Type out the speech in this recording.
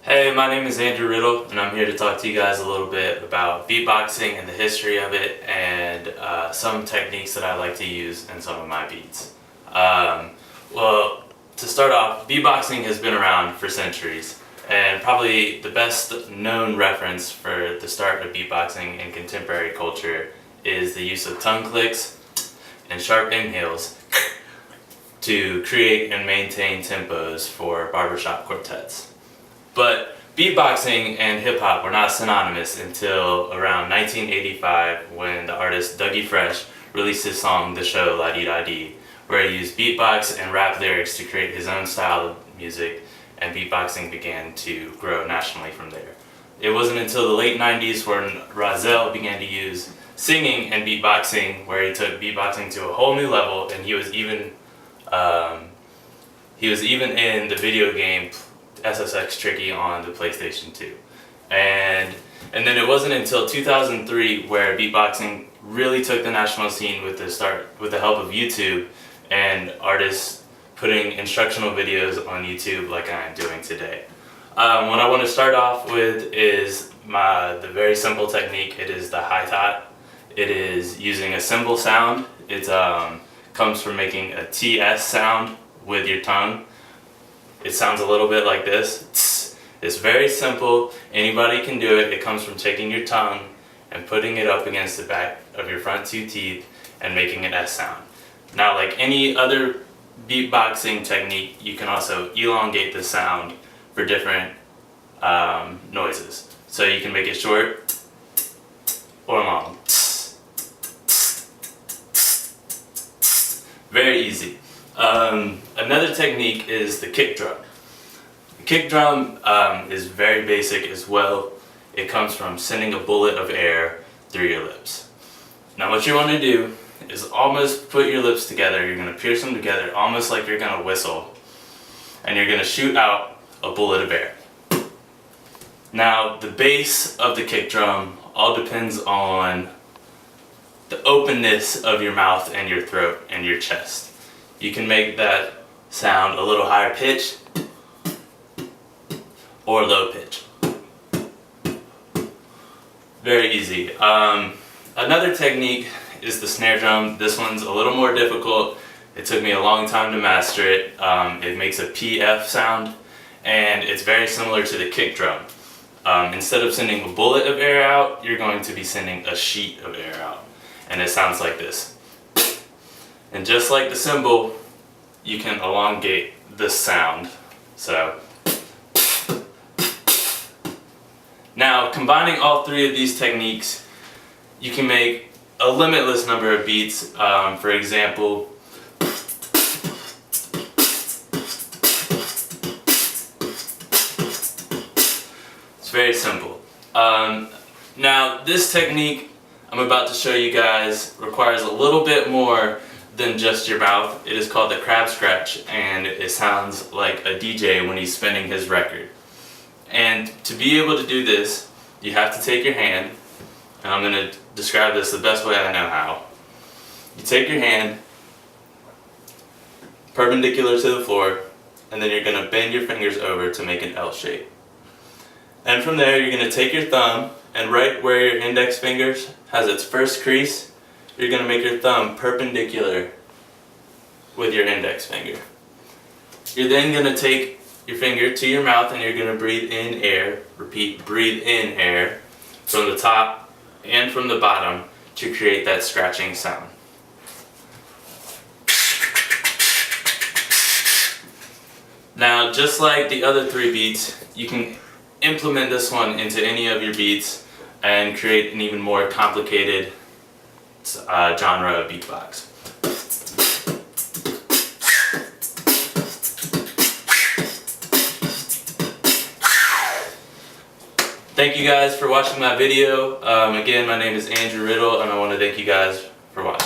Hey, my name is Andrew Riddle, and I'm here to talk to you guys a little bit about beatboxing and the history of it, and some techniques that I like to use in some of my beats. Well, to start off, beatboxing has been around for centuries, and probably the best known reference for the start of beatboxing in contemporary culture is the use of tongue clicks and sharp inhales to create and maintain tempos for barbershop quartets. But beatboxing and hip-hop were not synonymous until around 1985 when the artist Dougie Fresh released his song The Show La Dee Da Dee, where he used beatbox and rap lyrics to create his own style of music, and beatboxing began to grow nationally from there. It wasn't until the late 90s when Rahzel began to use singing and beatboxing, where he took beatboxing to a whole new level, and he was even in the video game SSX Tricky on the PlayStation 2. And then it wasn't until 2003 where beatboxing really took the national scene with the help of YouTube and artists putting instructional videos on YouTube like I am doing today. What I want to start off with is the very simple technique. It is the high tot. It is using a cymbal sound. It comes from making a TS sound with your tongue. It sounds a little bit like this. It's very simple. Anybody can do it. It comes from taking your tongue and putting it up against the back of your front two teeth and making an S sound. Now, like any other beatboxing technique, you can also elongate the sound for different noises. So you can make it short or long. Very easy. Another technique is the kick drum. The kick drum is very basic as well. It comes from sending a bullet of air through your lips. Now what you want to do is almost put your lips together. You're going to pierce them together almost like you're going to whistle. And you're going to shoot out a bullet of air. Now the bass of the kick drum all depends on the openness of your mouth and your throat and your chest. You can make that sound a little higher pitch or low pitch. Very easy. Another technique is the snare drum. This one's a little more difficult. It took me a long time to master it. It makes a PF sound, and it's very similar to the kick drum. Instead of sending a bullet of air out, you're going to be sending a sheet of air out. And it sounds like this. And just like the cymbal, you can elongate the sound. So, now combining all three of these techniques, you can make a limitless number of beats. For example, it's very simple. Now this technique I'm about to show you guys requires a little bit more than just your mouth. It is called the crab scratch, and it sounds like a DJ when he's spinning his record. And to be able to do this, you have to take your hand, and I'm going to describe this the best way I know how. You take your hand perpendicular to the floor, and then you're going to bend your fingers over to make an L shape. And from there, you're going to take your thumb, and right where your index fingers has its first crease, you're going to make your thumb perpendicular with your index finger. You're then going to take your finger to your mouth, and you're going to breathe in air. Repeat, breathe in air from the top and from the bottom to create that scratching sound. Now, just like the other three beats, you can implement this one into any of your beats and create an even more complicated genre of beatbox. Thank you guys for watching my video. Again, my name is Andrew Riddle, and I want to thank you guys for watching.